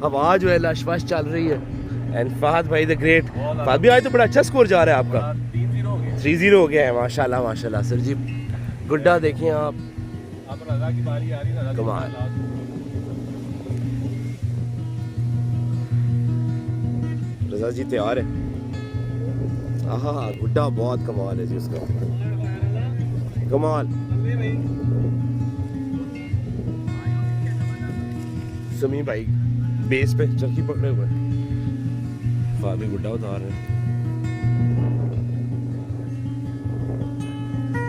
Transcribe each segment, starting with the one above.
हवा जो है लश-वश चल रही है। एंड फहद भाई द ग्रेट। फहद भी आज तो बड़ा अच्छा स्कोर जा रहा है आपका। 3-0 हो गया है। माशाल्लाह माशाल्लाह सर जी। गुड्डा देखें आप, रज़ा की बारी आ रही है। कमाल। रज़ा जी तैयार है। हाँ गुड्डा बहुत कमाल है जी उसका, कमाल। समी भाई बेस पे चरखी पकड़े हुए, फादर गुड्डा उतार रहे हैं।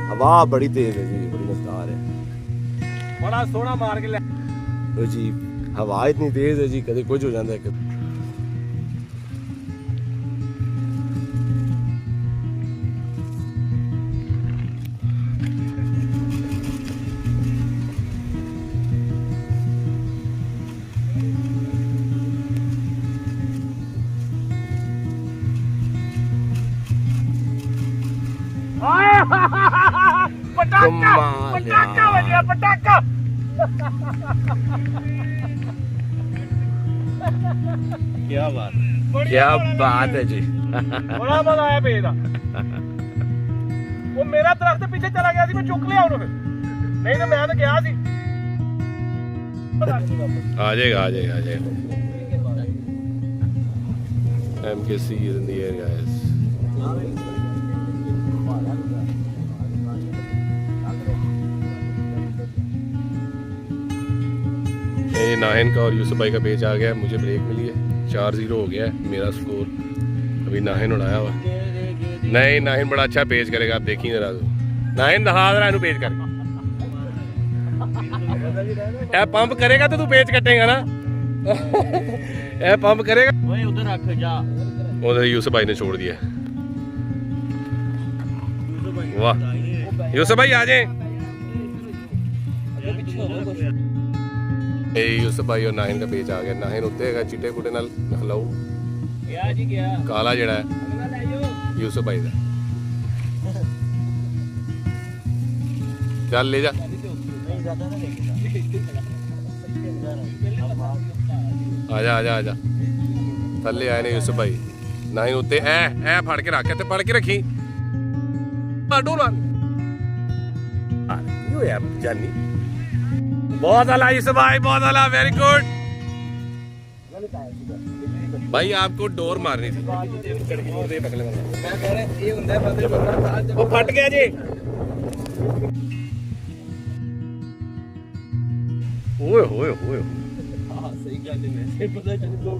हवा बड़ी तेज है जी, बड़ी रफ्तार है। बड़ा सोना मार के ले जी, हवा इतनी तेज है जी, कभी कुछ हो जाता है। पटाखा बजा, पटाखा। क्या बात है जी। बड़ा मजा आया मेरा। वो मेरा दरख्त पीछे चला गया थी, मैं चुक लिया उन्होंने, नहीं तो मैं तो गया थी। आ जाएगा। MKC is in the air guys. ये नाहिन का और यूसुफ भाई का पेज आ गया है, मुझे ब्रेक मिली है। 4-0 हो गया है मेरा स्कोर। अभी नाहिन उड़ाया हुआ नहीं, नाहिन बड़ा अच्छा पेज करेगा, आप देखिए जरा। नाहिन दिखा रहा है पेज कर, ए पंप करेगा तो तू पेज कटेगा ना। ए पंप करेगा। उधर रख जा। उधर यूसुफ भाई ने छोड़ दिया। वाह यूसुफ भाई आ जाए। यूसुफ भाई और नाहिन का पेज आ गया। नाहिन उत्ते है चिट्टे कुटे नाल नखलाऊ काला जड़ा है यूसुफ भाई का। चल ले जा। आजा थले आए ने यूसुफ भाई। नाहिन उत्ते ऐ फड़ के रख, ते पढ़ के रखी। जानी बहुत आला यूसुफ भाई, बहुत आला, वेरी गुड भाई। आपको डोर मारनी थी, वो फट गया जी। ओए होए होए सही गल है, पता चल दो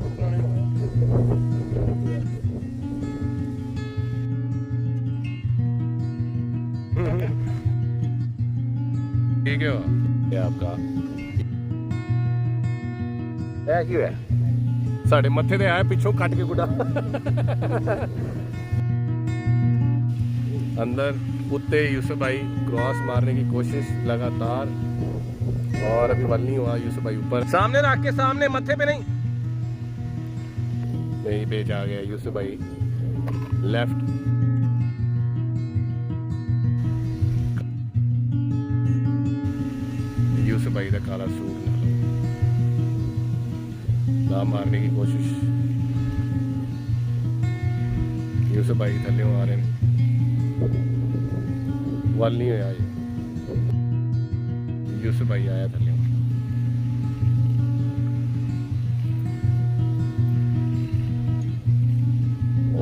ठीक है ये आपका क्यों है साढ़े मत्थे ते आया पिछों कट के गुड़ा। अंदर उत्ते यूसुफ भाई क्रॉस मारने की कोशिश लगातार, और अभी बल नहीं हुआ। यूसुफ भाई ऊपर सामने रख के, सामने मत्थे पे नहीं पेज आ गया। यूसुफ भाई लेफ्ट, यूसुफ भाई का काला सूट ना मारने की कोशिश। यूसुफ भाई थले आ रहे हैं, वल नहीं होया। यूसुफ भाई आया थले।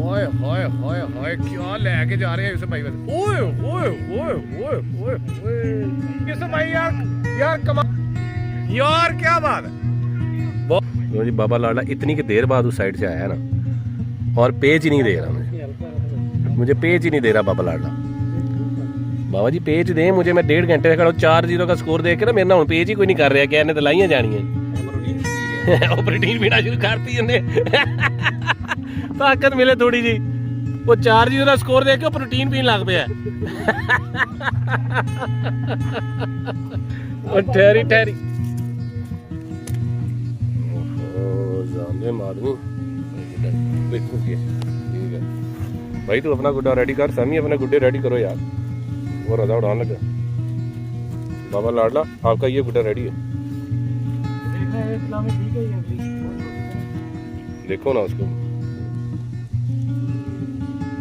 ओए होए होए होए क्या लेके जा रहे हैं यूसुफ भाई। ओए ओए ओए ओए ओए यूसुफ भाई यार कमाल यार, क्या बात है। जी बाबा लाडला इतनी की देर बाद उस साइड से आया ना, और पेज ही नहीं दे रहा मुझे पेज ही नहीं दे रहा बाबा लाडला। बाबा जी पेज दे मुझे, मैं 1.5 घंटे से खड़ा हूं। 4-0 का स्कोर देख के ना मेरे ना पेज ही कोई नहीं कर रहा। क्या इन्हें तो लाइयां जानी है। प्रोटीन पीना शुरू करती है, ताकत मिले थोड़ी जी। वो 4-0 का स्कोर देख के प्रोटीन पीन लग पे। ठहरी भाई तू अपना गुड्डा रेडी कर, समी अपने गुड्डे रेडी करो यार। वो रजा उड़ाने लगा। बाबा लाडला आपका ये गुड्डा रेडी है। देखो ना उसको।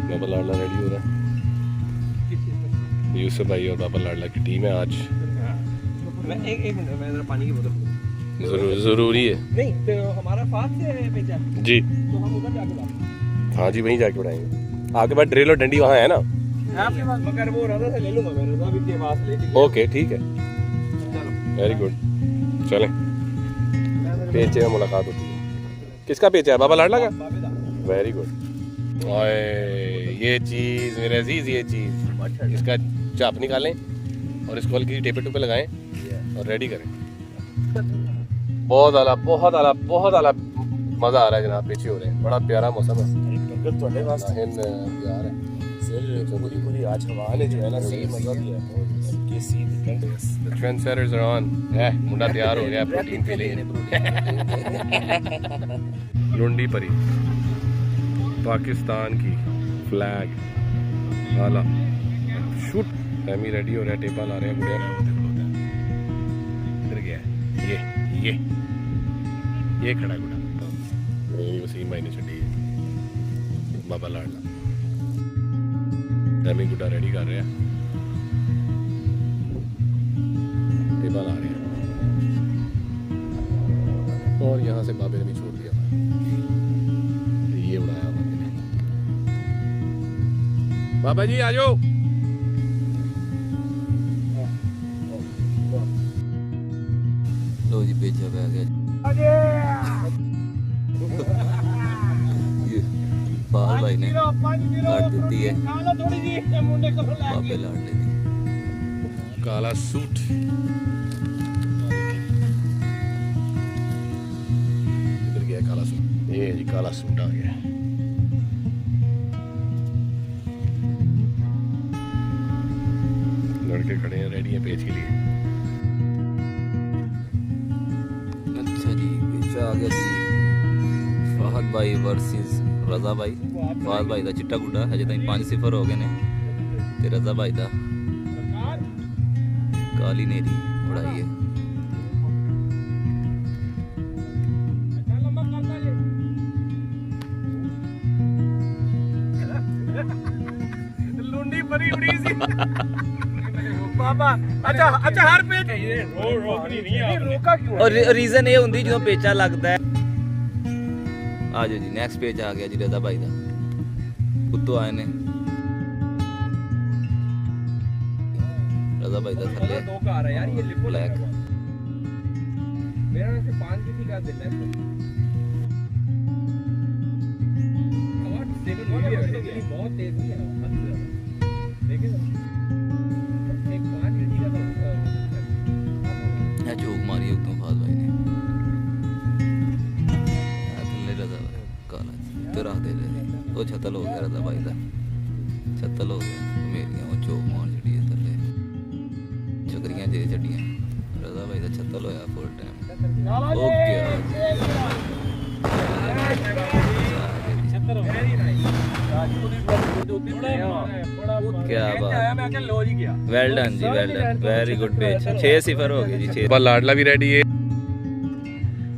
बाबा लाडला रेडी हो रहा है। यूसुफ भाई और बाबा लाडला की टीम है आज। मैं एक मिनट, मैं जरा पानी की बोतल। जरूरी है। नहीं तो हमारा फास्ट से भेजा जी, तो हम उधर जाके बात। हाँ जी, वहीं जाके उड़ाएंगे। आपके पास ड्रिल और डंडी वहाँ है ना? आपके पास मगर वो रजा से ले लूंगा मैं, रजा भी के पास ले लीजिए। ओके ठीक है, वेरी गुड। चलें, पेचे में मुलाकात होती है। किसका पेचा है? बाबा लाडला का। Very good. ओए ये चीज़ मेरे अजीज, ये चीज़ इसका चाप निकालें और इसको हल्की टेपे टूपे लगाएं और रेडी करें। बहुत आला, बहुत आला, बहुत आला मज़ा आ रहा है जनाब। पेचे हो रहे हैं, बड़ा प्यारा मौसम है। प्यार है पूरी पूरी। आज हवा ने जो है ना सही मज़ा दिया है। The trendsetters are on. मुंडा तैयार हो गया, प्रोटीन पी लेंगे। लुंडी परी पाकिस्तान की फ्लैग आला शूट। फैमी रेडी हो रहा है, टेपा ला रहे हैं गुड़िया। इधर गया ये खड़ा गुड़ा। मेरी वसीम भाई ने छड़ी है। बाबा लाडला फैमी गुड्डा रेडी कर रहे हैं, टेपा ला रहे हैं। और यहाँ से बाबे ने भी छोड़ दिया, ये उड़ाया बाबे ने। बाबा जी आ जाओ। लो जी पेचा पे आ गया। ये बाहर भाई ने काट देती है, बापे लाड लेती। काला सूट इधर गया, काला सूट। ये जी काला सूट आ गया। लड़के खड़े हैं, रेडी हैं पेच के लिए। अच्छा जी पेचा आ गया जी। फहद भाई वर्सेस रजा भाई। फहद भाई का चिट्टा गुड्डा हजे ताईं 5-0 हो गए ने ते रजा भाई का काली नेरी उड़ाई है। लुंडी परी उड़ी सी बाबा। अच्छा हर पेज रोकनी नहीं है, रोका क्यों? और रीजन ये होंदी जो पेचा लगता है। आ जाओ जी, नेक्स्ट पेज आ गया जी रजा भाई का। कुत्तो आए ने रजा भाई का थल्ले दो का आ रहा है यार, ये लिपो ब्लैक। मेरा से 5 किसी का दिल है। बहुत तेज नहीं है, लेकिन एक 5 किसी का है चौक मारी एकदम फहद भाई ने। थल्ले रजा भाई काला तो रख दे रहे। वो छतल हो गया रजा भाई का, छतल हो गया। मेरियां वो चौक मार जड़ी है थल्ले चकरियां जे चढ़ियां। रजा भाई का छतल होया फुल टाइम। ओके क्या बात, वेल डन जी, well done, very good page. 6-0 हो गए जी। 6 बाबा लाडला भी रेडी है।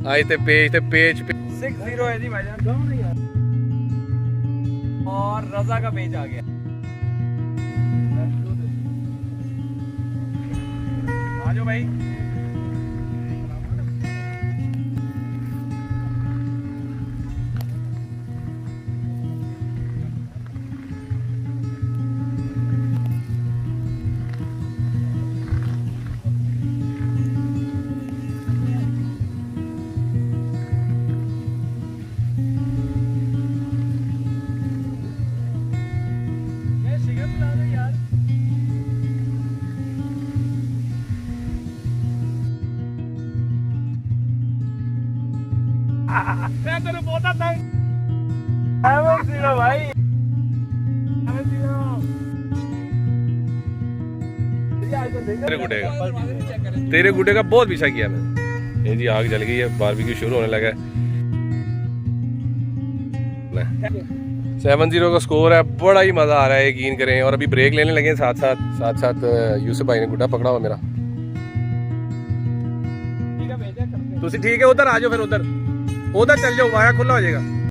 आज ते पेज 6-0 है जी भाईजान। और रजा का पेज आ गया। आ जाओ भाई। मैं तेरे बोता था भाई। तेरे गुड्डे का बहुत पीछा किया मैंने। ये जी आग जल गई है, बारबेक्यू शुरू होने लगा है। 7-0 का स्कोर है, बड़ा ही मजा आ रहा है, यकीन करें। और अभी ब्रेक लेने लगे साथ साथ यूसुफ भाई ने गुड्डा पकड़ा हुआ मेरा। तुसी ठीक है, उधर आ जाओ फिर। उधर ਉਹਦਾ ਚੱਲ ਜਾਓ, ਵਾਇਆ ਖੁੱਲਾ ਹੋ ਜਾਏਗਾ।